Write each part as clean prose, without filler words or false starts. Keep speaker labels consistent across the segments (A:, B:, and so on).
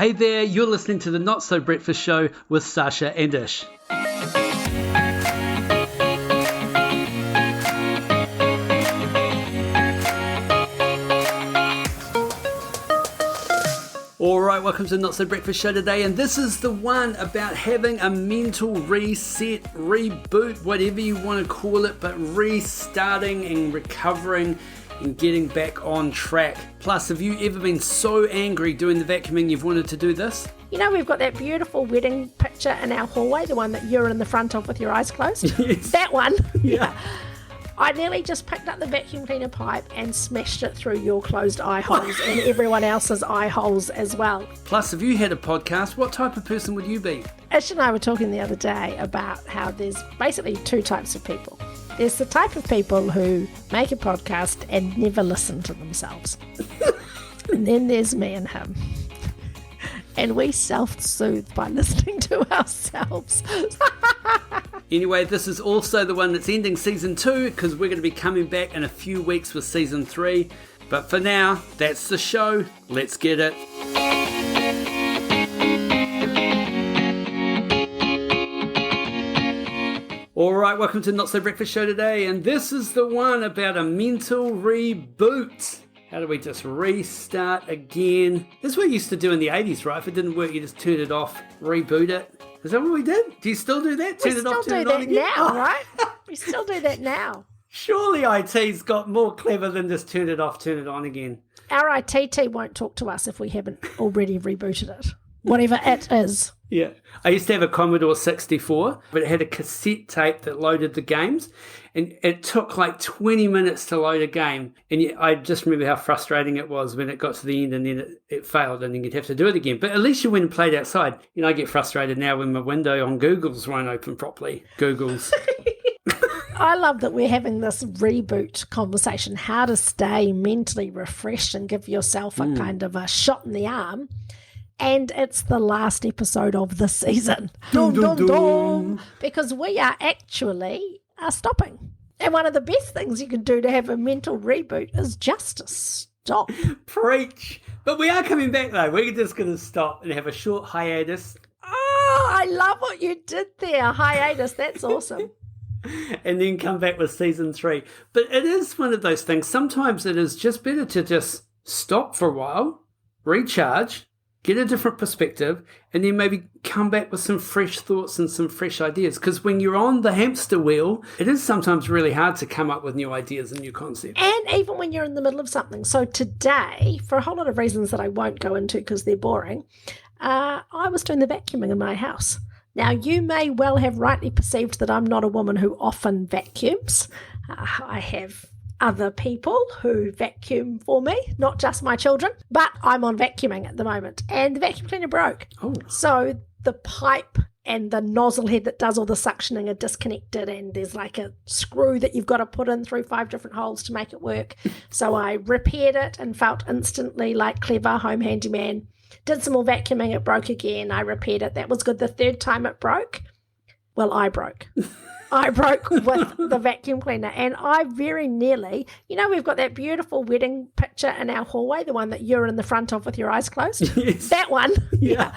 A: Hey there, you're listening to the Not So Breakfast Show with Sasha and Ish. Alright, welcome to the Not So Breakfast Show today, and this is the one about having a mental reset, reboot, whatever you want to call it, but restarting and recovering and getting back on track. Plus, have you ever been so angry doing the vacuuming you've wanted to do this?
B: You know, we've got that beautiful wedding picture in our hallway, the one that you're in the front of with your eyes closed.
A: Yes.
B: That one.
A: Yeah.
B: I nearly just picked up the vacuum cleaner pipe and smashed it through your closed eye holes and everyone else's eye holes as well.
A: Plus, if you had a podcast, what type of person would you be?
B: Ish and I were talking the other day about how there's basically two types of people. There's the type of people who make a podcast and never listen to themselves. And then there's me and him. And we self-soothe by listening to ourselves.
A: Anyway, this is also the one that's ending season 2 because we're going to be coming back in a few weeks with season 3. But for now, that's the show. Let's get it. Alright, welcome to Not So Breakfast Show today, and this is the one about a mental reboot. How do we just restart again? This is what you used to do in the 80s, right? If it didn't work, you just turn it off, reboot it. Is that what we did? Do you still do that? Turn it off, turn it on again?
B: We still do that now, right? We still do that now.
A: Surely IT's got more clever than just turn it off, turn it on again.
B: Our IT team won't talk to us if we haven't already rebooted it. Whatever it is.
A: Yeah. I used to have a Commodore 64, but it had a cassette tape that loaded the games, and it took like 20 minutes to load a game. And yet I just remember how frustrating it was when it got to the end and then it failed and then you'd have to do it again. But at least you went and played outside. You know, I get frustrated now when my window on Google's won't open properly. Google's.
B: I love that we're having this reboot conversation, how to stay mentally refreshed and give yourself a kind of a shot in the arm. And it's the last episode of the season. Dum, dum, dum. Because we are actually stopping. And one of the best things you can do to have a mental reboot is just to stop.
A: Preach. But we are coming back though. We're just going to stop and have a short hiatus.
B: Oh, I love what you did there. Hiatus, that's awesome.
A: And then come back with season 3. But it is one of those things. Sometimes it is just better to just stop for a while, recharge, get a different perspective, and then maybe come back with some fresh thoughts and some fresh ideas. Because when you're on the hamster wheel, it is sometimes really hard to come up with new ideas and new concepts.
B: And even when you're in the middle of something. So today, for a whole lot of reasons that I won't go into because they're boring, I was doing the vacuuming in my house. Now, you may well have rightly perceived that I'm not a woman who often vacuums. I have other people who vacuum for me, not just my children, but I'm on vacuuming at the moment, and the vacuum cleaner broke.
A: Oh.
B: So the pipe and the nozzle head that does all the suctioning are disconnected, and there's like a screw that you've got to put in through 5 different holes to make it work. So I repaired it and felt instantly like clever home handyman. Did some more vacuuming, it broke again. I repaired it. That was good. The third time it broke, well, I broke. I broke with the vacuum cleaner, and I very nearly, you know, we've got that beautiful wedding picture in our hallway, the one that you're in the front of with your eyes closed.
A: Yes.
B: That one.
A: Yeah.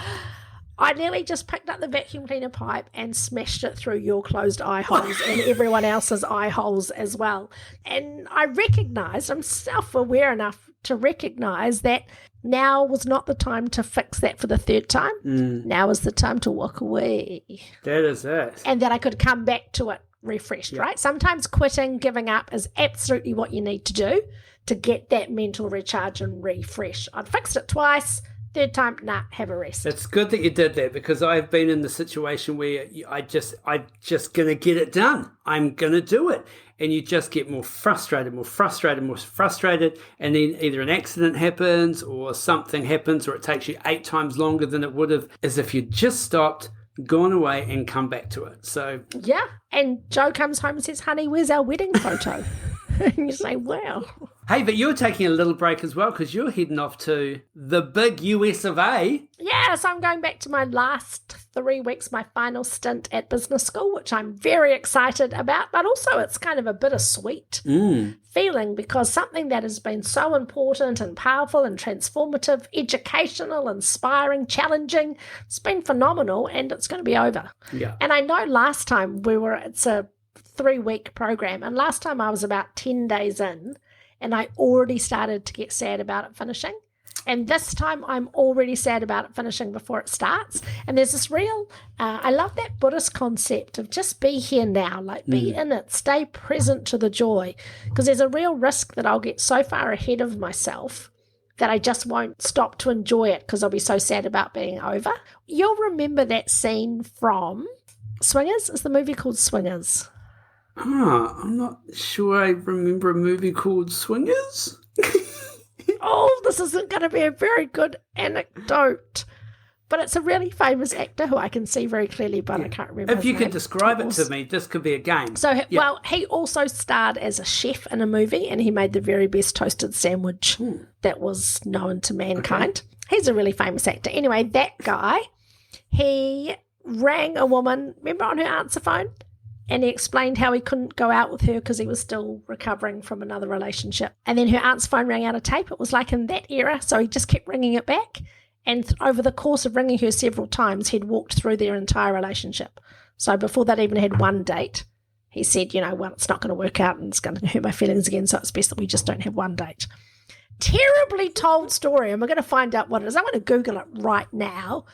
B: I nearly just picked up the vacuum cleaner pipe and smashed it through your closed eye holes and everyone else's eye holes as well. And I recognised, I'm self-aware enough to recognise that now was not the time to fix that for the third time. Now is the time to walk away.
A: That is it.
B: And that I could come back to it refreshed, right? Sometimes quitting, giving up is absolutely what you need to do to get that mental recharge and refresh. I'd fixed it twice. Third time, have a rest.
A: It's good that you did that, because I've been in the situation where I'm just going to get it done. I'm going to do it. And you just get more frustrated, and then either an accident happens or something happens, or it takes you 8 times longer than it would have, as if you just stopped, gone away and come back to it. So
B: yeah, and Joe comes home and says, honey, where's our wedding photo? And you say, wow.
A: Hey, but you're taking a little break as well, because you're heading off to the big US of A.
B: Yes, I'm going back to my last 3 weeks, my final stint at business school, which I'm very excited about, but also it's kind of a bittersweet feeling because something that has been so important and powerful and transformative, educational, inspiring, challenging, it's been phenomenal and it's going to be over.
A: Yeah.
B: And I know last time it's a 3-week program, and last time I was about 10 days in and I already started to get sad about it finishing. And this time I'm already sad about it finishing before it starts. And there's this real, I love that Buddhist concept of just be here now, like be in it, stay present to the joy. Because there's a real risk that I'll get so far ahead of myself that I just won't stop to enjoy it because I'll be so sad about being over. You'll remember that scene from Swingers. Is the movie called Swingers?
A: I'm not sure I remember a movie called Swingers.
B: Oh, this isn't going to be a very good anecdote. But it's a really famous actor who I can see very clearly, but I can't remember
A: If
B: his
A: you
B: name.
A: could describe it to me, this could be a game.
B: So, well, he also starred as a chef in a movie, and he made the very best toasted sandwich that was known to mankind. Okay. He's a really famous actor. Anyway, that guy, he rang a woman, remember, on her answer phone? And he explained how he couldn't go out with her because he was still recovering from another relationship. And then her answer phone rang out of tape. It was like in that era, so he just kept ringing it back. And over the course of ringing her several times, he'd walked through their entire relationship. So before they'd even had one date, he said, well, it's not going to work out and it's going to hurt my feelings again, so it's best that we just don't have one date. Terribly told story, and we're going to find out what it is. I'm going to Google it right now.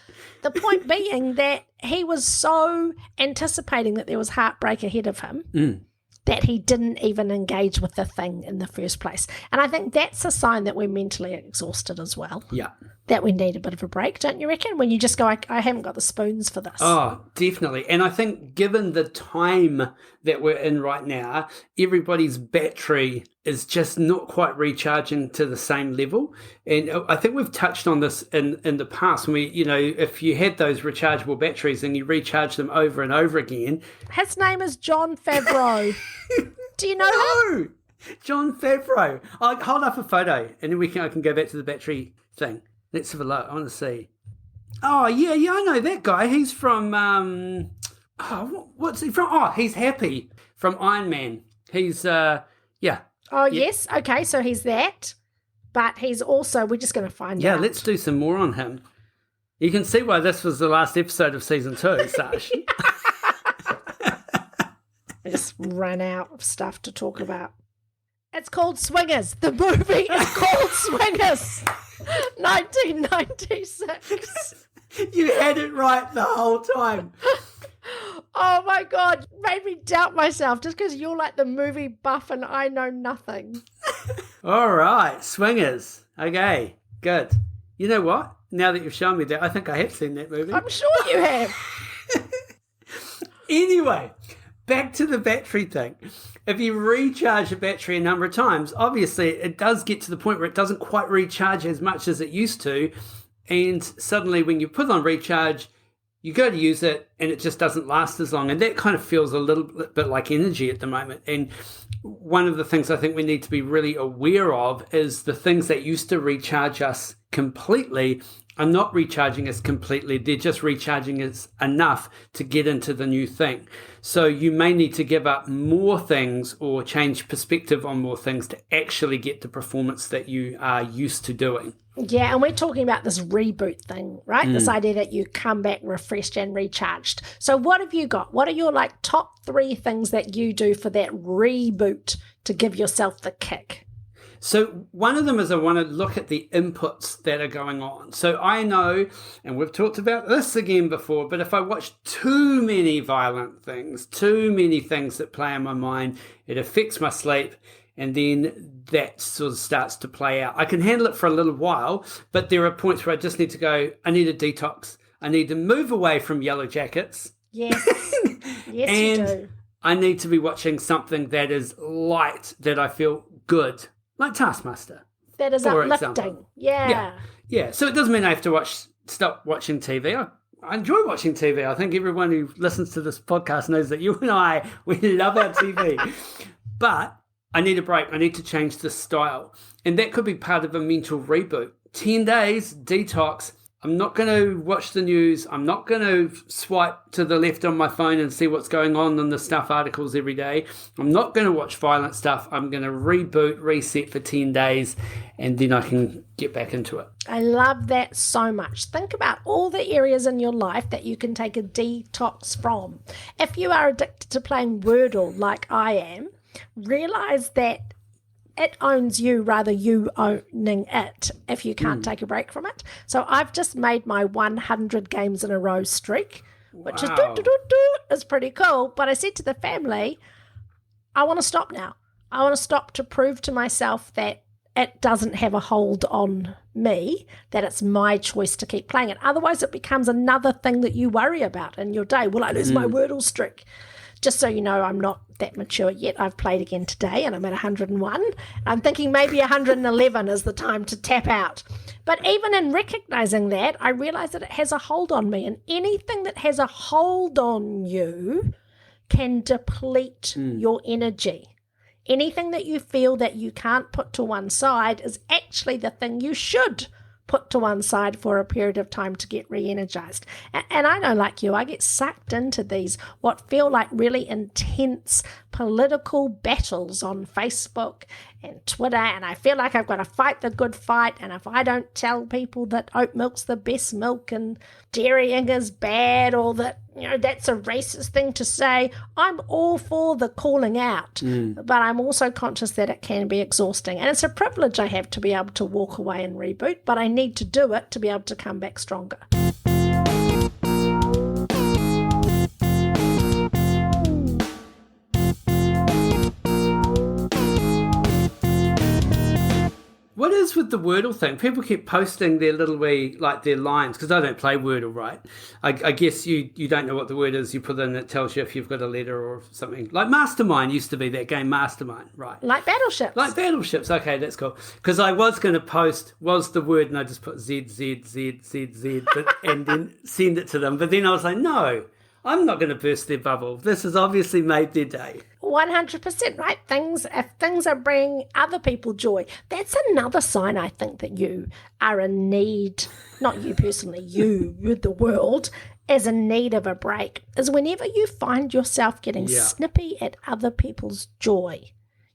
B: The point being that he was so anticipating that there was heartbreak ahead of him that he didn't even engage with the thing in the first place. And I think that's a sign that we're mentally exhausted as well.
A: Yeah.
B: That we need a bit of a break, don't you reckon? When you just go, I haven't got the spoons for this.
A: Oh, definitely. And I think given the time that we're in right now, everybody's battery is just not quite recharging to the same level. And I think we've touched on this in the past when we, if you had those rechargeable batteries and you recharge them over and over again.
B: His name is Jon Favreau. Do you know him?
A: Jon Favreau. I'll hold up a photo and then I can go back to the battery thing. Let's have a look. I want to see. Oh, yeah, I know that guy. He's from, what's he from? Oh, he's Happy from Iron Man. He's, yeah.
B: Oh, yes. Okay, so he's that. But he's also, we're just going to find out.
A: Yeah, let's do some more on him. You can see why this was the last episode of season 2, Sash.
B: I just ran out of stuff to talk about. It's called Swingers. The movie is called Swingers. 1996.
A: You had it right the whole time.
B: Oh my God, made me doubt myself just because you're like the movie buff and I know nothing.
A: All right, Swingers. Okay, good. You know what? Now that you've shown me that, I think I have seen that movie.
B: I'm sure you have.
A: Anyway, back to the battery thing. If you recharge a battery a number of times, obviously it does get to the point where it doesn't quite recharge as much as it used to. And suddenly when you put it on recharge, you go to use it and it just doesn't last as long. And that kind of feels a little bit like energy at the moment. And one of the things I think we need to be really aware of is the things that used to recharge us completely are not recharging us completely. They're just recharging us enough to get into the new thing. So you may need to give up more things or change perspective on more things to actually get the performance that you are used to doing.
B: Yeah, and we're talking about this reboot thing, right? This idea that you come back refreshed and recharged. So what have you got? What are your top 3 things that you do for that reboot to give yourself the kick?
A: So one of them is I want to look at the inputs that are going on. So I know, and we've talked about this again before, but if I watch too many violent things, too many things that play in my mind, it affects my sleep, and then that sort of starts to play out. I can handle it for a little while, but there are points where I just need to go, I need a detox. I need to move away from Yellow Jackets.
B: Yes, yes
A: and
B: you do.
A: I need to be watching something that is light, that I feel good. Like Taskmaster.
B: That is
A: for
B: uplifting.
A: example.
B: Yeah.
A: Yeah. So it doesn't mean I have to stop watching TV. I enjoy watching TV. I think everyone who listens to this podcast knows that you and I, we love our TV. But I need a break. I need to change the style. And that could be part of a mental reboot. 10 days, detox, I'm not going to watch the news. I'm not going to swipe to the left on my phone and see what's going on in the stuff articles every day. I'm not going to watch violent stuff. I'm going to reboot, reset for 10 days, and then I can get back into it.
B: I love that so much. Think about all the areas in your life that you can take a detox from. If you are addicted to playing Wordle like I am, realize that it owns you rather you owning it if you can't take a break from it. So I've just made my 100 games in a row streak, which is pretty cool. But I said to the family, I want to stop now. I want to stop to prove to myself that it doesn't have a hold on me, that it's my choice to keep playing it. Otherwise, it becomes another thing that you worry about in your day. Will I lose my Wordle streak? Just so you know, I'm not that mature yet. I've played again today and I'm at 101. I'm thinking maybe 111 is the time to tap out. But even in recognizing that, I realize that it has a hold on me. And anything that has a hold on you can deplete your energy. Anything that you feel that you can't put to one side is actually the thing you should put to one side for a period of time to get re-energized. And I know, like you, I get sucked into these what feel like really intense political battles on Facebook and Twitter, and I feel like I've got to fight the good fight, and if I don't tell people that oat milk's the best milk and dairying is bad, or that, you know, that's a racist thing to say, I'm all for the calling out, but I'm also conscious that it can be exhausting, and it's a privilege I have to be able to walk away and reboot, but I need to do it to be able to come back stronger.
A: What is with the Wordle thing? People keep posting their little wee, like their lines, because I don't play Wordle, right? I guess you don't know what the word is. You put in, it tells you if you've got a letter or something. Like Mastermind used to be that game, Mastermind, right?
B: Like Battleships.
A: Like Battleships. Okay, that's cool. Because I was going to post, was the word, and I just put Z, Z, Z, Z, Z, and then send it to them. But then I was like, no, I'm not going to burst their bubble. This has obviously made their day.
B: 100%, right? If things are bringing other people joy, that's another sign, I think, that you are in need, not you personally, you, the world, is in need of a break, is whenever you find yourself getting snippy at other people's joy.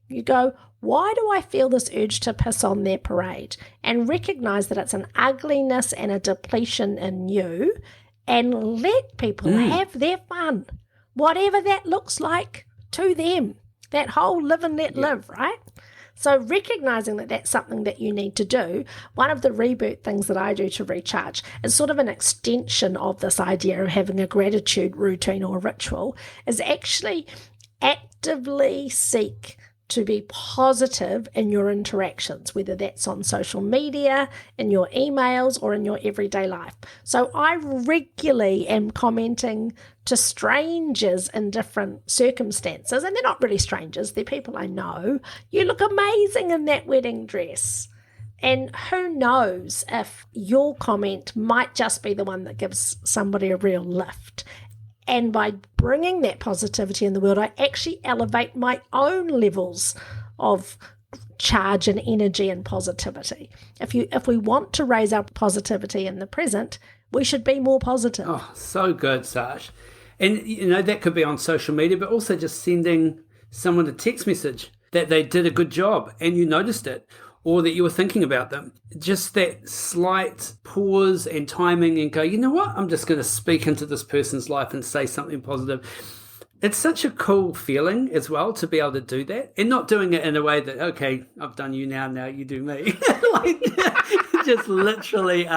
B: You go, why do I feel this urge to piss on their parade? And recognize that it's an ugliness and a depletion in you, and let people have their fun, whatever that looks like to them. That whole live and let live, right? So recognizing that that's something that you need to do, one of the reboot things that I do to recharge is sort of an extension of this idea of having a gratitude routine or ritual, is actually actively seek to be positive in your interactions, whether that's on social media, in your emails, or in your everyday life. So I regularly am commenting to strangers in different circumstances, and they're not really strangers, they're people I know. You look amazing in that wedding dress. And who knows if your comment might just be the one that gives somebody a real lift. And by bringing that positivity in the world, I actually elevate my own levels of charge and energy and positivity. If we want to raise our positivity in the present, we should be more positive.
A: Oh, so good, Sash. And, you know, that could be on social media, but also just sending someone a text message that they did a good job and you noticed it, or that you were thinking about them. Just that slight pause and timing and go, you know what, I'm just going to speak into this person's life and say something positive. It's such a cool feeling as well to be able to do that, and not doing it in a way that, okay, I've done you now you do me. Like, just literally,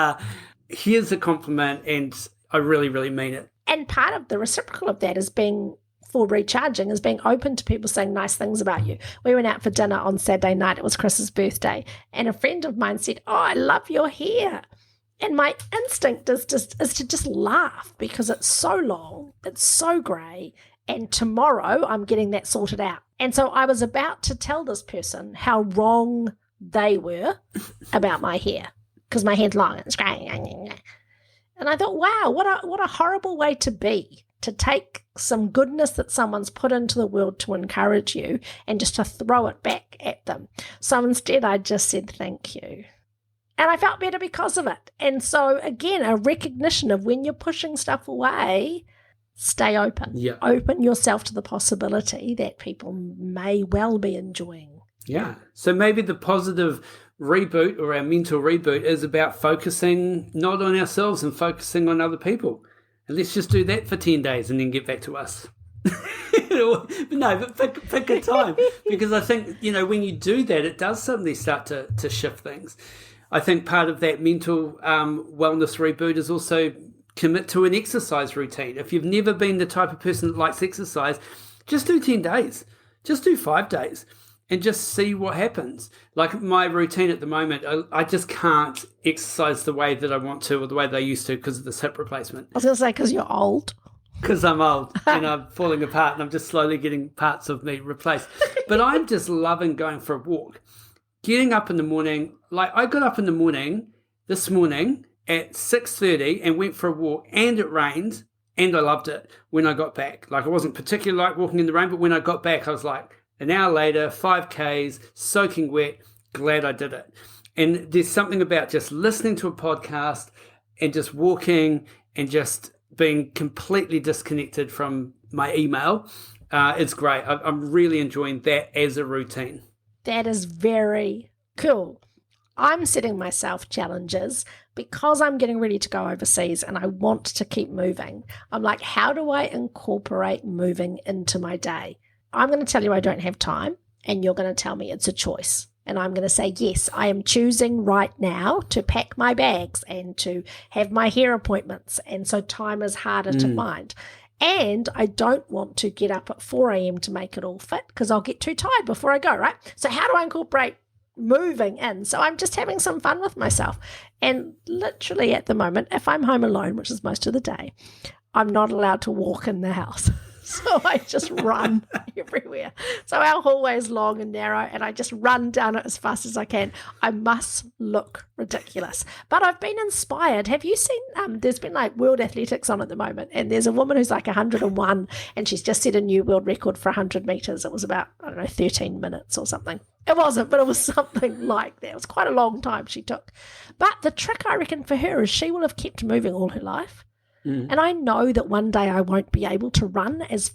A: here's a compliment and I really, really mean it.
B: And part of the reciprocal of that is being open to people saying nice things about you. We went out for dinner on Saturday night. It was Chris's birthday. And a friend of mine said, oh, I love your hair. And my instinct is to just laugh because it's so long, it's so grey, and tomorrow I'm getting that sorted out. And so I was about to tell this person how wrong they were about my hair, because my hair's long and it's grey. And I thought, wow, what a horrible way to be. To take some goodness that someone's put into the world to encourage you and just to throw it back at them. So instead I just said thank you. And I felt better because of it. And so, again, a recognition of when you're pushing stuff away, stay open.
A: Yeah.
B: Open yourself to the possibility that people may well be enjoying.
A: Yeah. So maybe the positive reboot or our mental reboot is about focusing not on ourselves and focusing on other people. And let's just do that for 10 days and then get back to us. But pick a time. Because I think, when you do that, it does suddenly start to shift things. I think part of that mental wellness reboot is also commit to an exercise routine. If you've never been the type of person that likes exercise, just do 10 days. Just do 5 days and just see what happens. Like my routine at the moment, I just can't exercise the way that I want to or the way that I used to because of this hip replacement.
B: I was going to say because you're old.
A: Because I'm old and I'm falling apart and I'm just slowly getting parts of me replaced. But I'm just loving going for a walk. Getting up in the morning, like I got up in the morning this morning at 6:30 and went for a walk, and it rained, and I loved it when I got back. Like I wasn't particularly like walking in the rain, but when I got back, I was like, an hour later, 5Ks, soaking wet, glad I did it. And there's something about just listening to a podcast and just walking and just being completely disconnected from my email. It's great. I'm really enjoying that as a routine.
B: That is very cool. I'm setting myself challenges because I'm getting ready to go overseas and I want to keep moving. I'm like, how do I incorporate moving into my day? I'm going to tell you I don't have time, and you're going to tell me it's a choice. And I'm going to say, yes, I am choosing right now to pack my bags and to have my hair appointments. And so time is harder to find. And I don't want to get up at 4 a.m. to make it all fit because I'll get too tired before I go, right? So how do I incorporate moving in? So I'm just having some fun with myself. And literally at the moment, if I'm home alone, which is most of the day, I'm not allowed to walk in the house. So I just run everywhere. So our hallway is long and narrow, and I just run down it as fast as I can. I must look ridiculous. But I've been inspired. Have you seen, there's been like World Athletics on at the moment, and there's a woman who's like 101, and she's just set a new world record for 100 metres. It was about, 13 minutes or something. It wasn't, but it was something like that. It was quite a long time she took. But the trick, I reckon, for her is she will have kept moving all her life. And I know that one day I won't be able to run as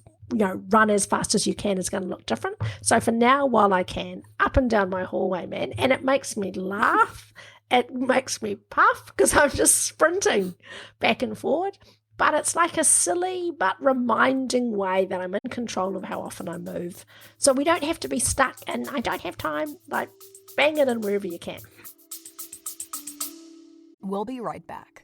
B: fast as you can is going to look different. So for now, while I can, up and down my hallway, man, and it makes me laugh. It makes me puff because I'm just sprinting back and forward. But it's like a silly but reminding way that I'm in control of how often I move. So we don't have to be stuck and I don't have time. Like, bang it in wherever you can.
C: We'll be right back.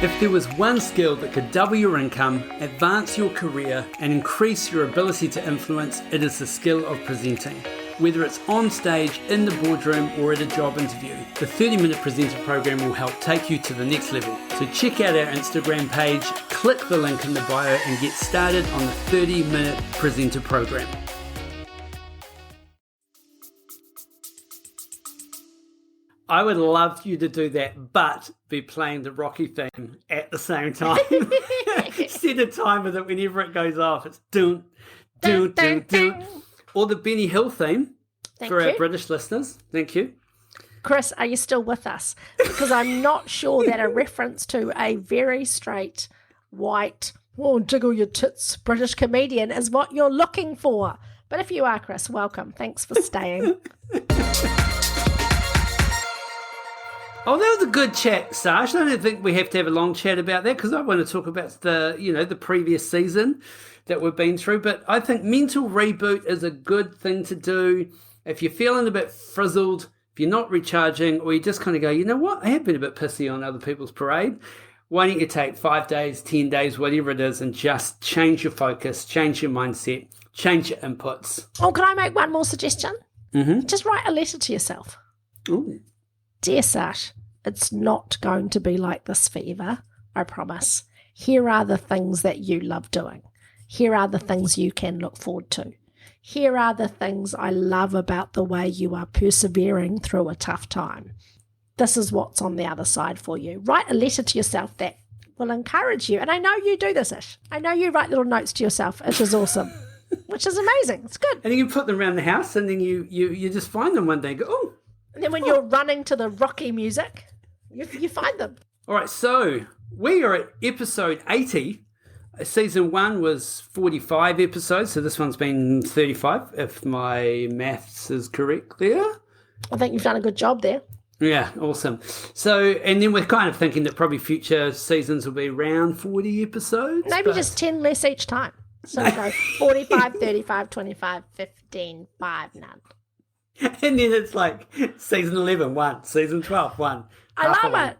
A: If there was one skill that could double your income, advance your career, and increase your ability to influence, it is the skill of presenting. Whether it's on stage, in the boardroom, or at a job interview, the 30-Minute Presenter program will help take you to the next level. So check out our Instagram page, click the link in the bio, and get started on the 30-Minute Presenter program. I would love you to do that, but be playing the Rocky theme at the same time. Set a timer that whenever it goes off, it's dun, dun, dun, dun. Or the Benny Hill theme for our British listeners. Thank you.
B: Chris, are you still with us? Because I'm not sure that a reference to a very straight, white, jiggle your tits British comedian is what you're looking for. But if you are, Chris, welcome. Thanks for staying.
A: Oh, that was a good chat, Sash. I don't think we have to have a long chat about that because I want to talk about the previous season that we've been through. But I think mental reboot is a good thing to do if you're feeling a bit frizzled, if you're not recharging, or you just kind of go, you know what, I have been a bit pissy on other people's parade. Why don't you take 5 days, 10 days, whatever it is, and just change your focus, change your mindset, change your inputs.
B: Oh, can I make one more suggestion?
A: Mm-hmm.
B: Just write a letter to yourself.
A: Ooh.
B: Dear Sash, it's not going to be like this forever, I promise. Here are the things that you love doing. Here are the things you can look forward to. Here are the things I love about the way you are persevering through a tough time. This is what's on the other side for you. Write a letter to yourself that will encourage you. And I know you do this, Ish. I know you write little notes to yourself, which is awesome, which is amazing. It's good.
A: And you can put them around the house and then you just find them one day and go, oh,
B: And then when you're running to the Rocky music, you find them.
A: All right, so we are at episode 80. Season 1 was 45 episodes, so this one's been 35, if my maths is correct there.
B: I think you've done a good job there.
A: Yeah, awesome. So, and then we're kind of thinking that probably future seasons will be around 40 episodes.
B: Maybe just 10 less each time. So we go 45, 35, 25, 15, 5, none.
A: And then it's like season 11, 1, season 12, 1.
B: I love it.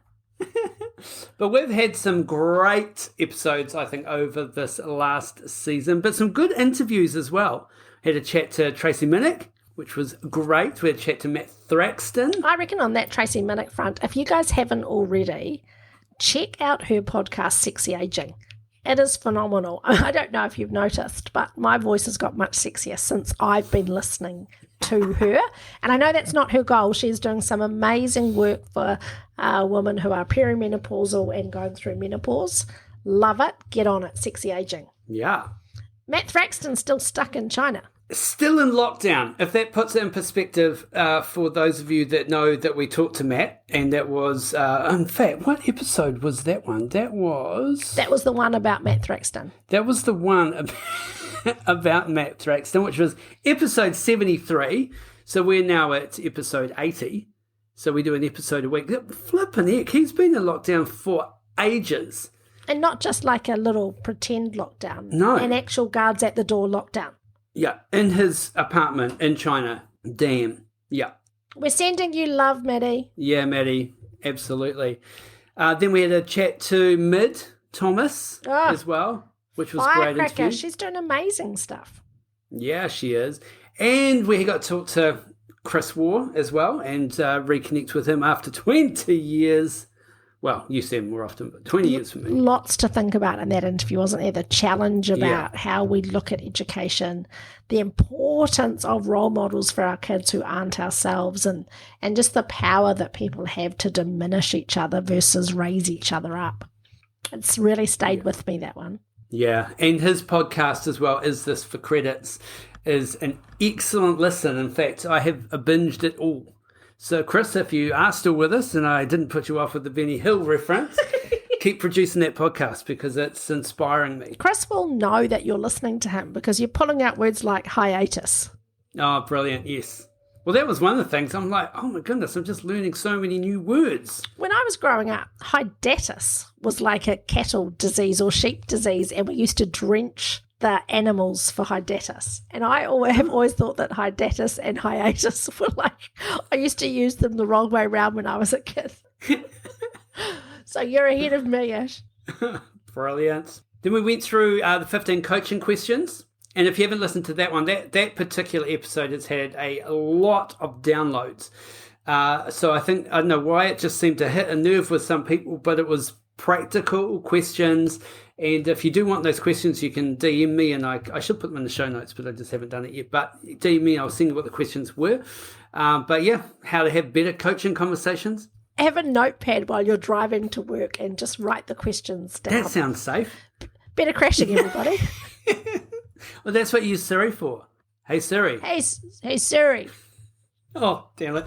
A: But we've had some great episodes, I think, over this last season, but some good interviews as well. Had a chat to Tracy Minnick, which was great. We had a chat to Matt Thraxton.
B: I reckon on that Tracy Minnick front, if you guys haven't already, check out her podcast, Sexy Aging. It is phenomenal. I don't know if you've noticed, but my voice has got much sexier since I've been listening to her. And I know that's not her goal. She's doing some amazing work for women who are perimenopausal and going through menopause. Love it. Get on it. Sexy Aging.
A: Yeah.
B: Matt Thraxton's still stuck in China.
A: Still in lockdown. If that puts it in perspective for those of you that know that we talked to Matt, and that was, in fact, what episode was that one? That was
B: the one about Matt Thraxton.
A: That was the one about Matt Thraxton, which was episode 73. So we're now at episode 80. So we do an episode a week. Flipping heck, he's been in lockdown for ages.
B: And not just like a little pretend lockdown.
A: No.
B: An actual guards at the door lockdown.
A: Yeah, in his apartment in China. Damn. Yeah.
B: We're sending you love, Maddie.
A: Yeah, Maddie. Absolutely. Then we had a chat to Mid Thomas as well, which was great interview.
B: Firecracker. She's doing amazing stuff.
A: Yeah, she is. And we got to talk to Chris Waugh as well and reconnect with him after 20 years. Well, you see him more often, but 20 years for me.
B: Lots to think about in that interview, wasn't there? The challenge about how we look at education, the importance of role models for our kids who aren't ourselves, and just the power that people have to diminish each other versus raise each other up. It's really stayed with me, that one.
A: Yeah, and his podcast as well, Is This for Credits, is an excellent listen. In fact, I have binged it all. So, Chris, if you are still with us, and I didn't put you off with the Benny Hill reference, keep producing that podcast because it's inspiring me.
B: Chris will know that you're listening to him because you're pulling out words like hiatus.
A: Oh, brilliant, yes. Well, that was one of the things. I'm like, oh my goodness, I'm just learning so many new words.
B: When I was growing up, hydatus was like a cattle disease or sheep disease, and we used to drench the animals for hydatus. And I have always thought that hydatus and hiatus were like, I used to use them the wrong way around when I was a kid. So you're ahead of me, Ash.
A: Brilliant. Then we went through the 15 coaching questions. And if you haven't listened to that one, that particular episode has had a lot of downloads. So I don't know why it just seemed to hit a nerve with some people, but it was practical questions. And if you do want those questions, you can DM me, and I should put them in the show notes, but I just haven't done it yet. But DM me, I'll send you what the questions were. But yeah, how to have better coaching conversations.
B: Have a notepad while you're driving to work and just write the questions down.
A: That sounds safe.
B: Better crashing, everybody.
A: Well, that's what you use Siri for. Hey, Siri.
B: Hey, Siri.
A: Oh, damn it.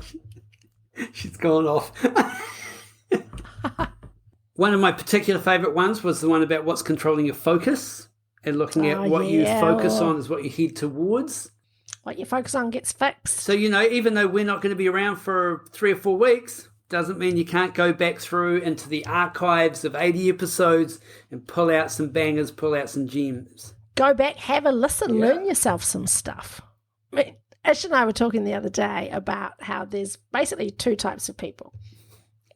A: She's gone off. One of my particular favourite ones was the one about what's controlling your focus and looking at what you focus on is what you head towards.
B: What you focus on gets fixed.
A: So, even though we're not going to be around for 3 or 4 weeks, doesn't mean you can't go back through into the archives of 80 episodes and pull out some bangers, pull out some gems.
B: Go back, have a listen, learn yourself some stuff. I mean, Ash and I were talking the other day about how there's basically 2 types of people.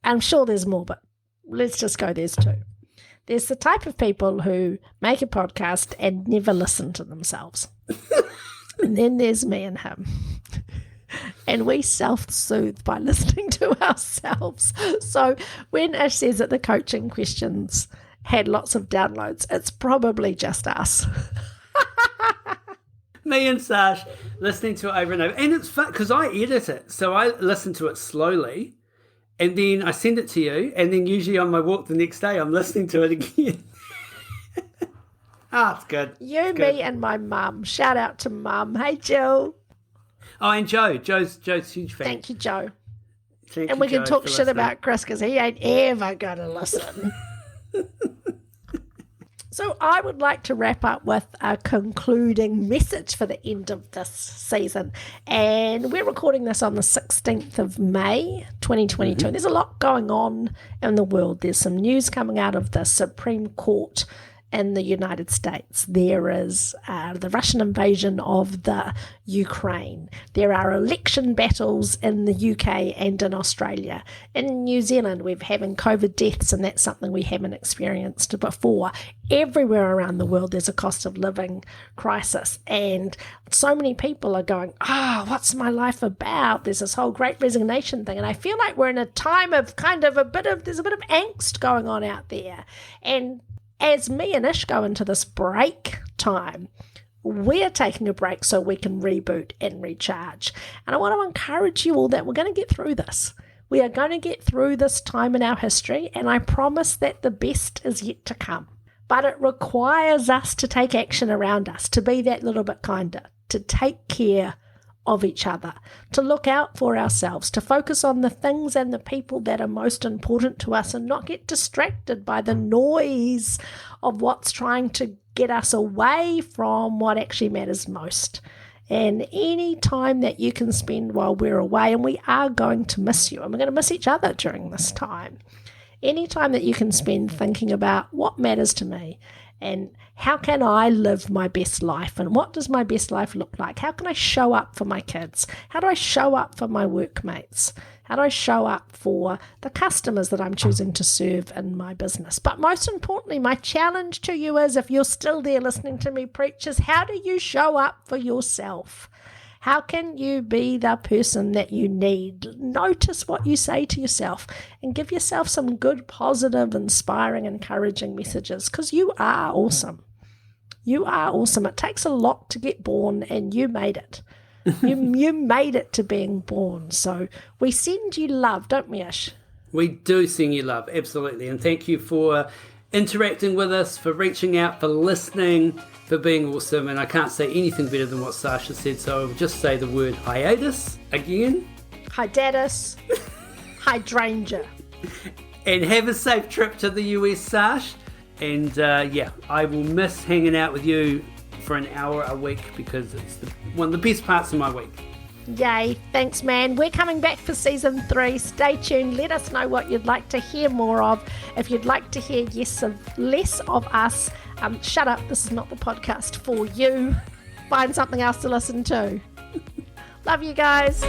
B: I'm sure there's more, but let's just go, there's 2. There's the type of people who make a podcast and never listen to themselves. And then there's me and him. And we self-soothe by listening to ourselves. So when Ash says that the coaching questions had lots of downloads, it's probably just us.
A: Me and Sash listening to it over and over. And it's fun because I edit it. So I listen to it slowly and then I send it to you. And then usually on my walk the next day, I'm listening to it again. It's good.
B: You, me, and my mum. Shout out to Mum. Hey, Jill.
A: Oh, and Joe. Joe's a huge fan.
B: Thank you, Joe.
A: Thank
B: And
A: you,
B: we can
A: Joe,
B: talk
A: for
B: shit
A: listening.
B: about Chris because he ain't ever going to listen. So I would like to wrap up with a concluding message for the end of this season. And we're recording this on the 16th of May, 2022. And there's a lot going on in the world. There's some news coming out of the Supreme Court in the United States. There is the Russian invasion of the Ukraine. There are election battles in the UK and in Australia. In New Zealand, we're having COVID deaths, and that's something we haven't experienced before. Everywhere around the world, there's a cost of living crisis, and so many people are going, what's my life about? There's this whole Great Resignation thing, and I feel like we're in a time of there's a bit of angst going on out there. And as me and Ish go into this break time, we're taking a break so we can reboot and recharge. And I want to encourage you all that we're going to get through this. We are going to get through this time in our history, and I promise that the best is yet to come. But it requires us to take action around us, to be that little bit kinder, to take care of each other, to look out for ourselves, to focus on the things and the people that are most important to us and not get distracted by the noise of what's trying to get us away from what actually matters most. And any time that you can spend while we're away, and we are going to miss you, and we're going to miss each other during this time, any time that you can spend thinking about what matters to me and how can I live my best life, and what does my best life look like? How can I show up for my kids? How do I show up for my workmates? How do I show up for the customers that I'm choosing to serve in my business? But most importantly, my challenge to you is, if you're still there listening to me preach, is how do you show up for yourself? How can you be the person that you need? Notice what you say to yourself and give yourself some good, positive, inspiring, encouraging messages, because you are awesome. You are awesome. It takes a lot to get born, and you made it. You made it to being born. So we send you love, don't we, Ish?
A: We do send you love, absolutely. And thank you for interacting with us, for reaching out, for listening, for being awesome. And I can't say anything better than what Sasha said, so I'll just say the word hiatus again.
B: Hiatus. Hydrangea.
A: And have a safe trip to the US, Sash. And I will miss hanging out with you for an hour a week, because it's one of the best parts of my week.
B: Yay, thanks man. We're coming back for season 3. Stay tuned. Let us know what you'd like to hear more of. If you'd like to hear less of us, shut up. This is not the podcast for you. Find something else to listen to. Love you guys.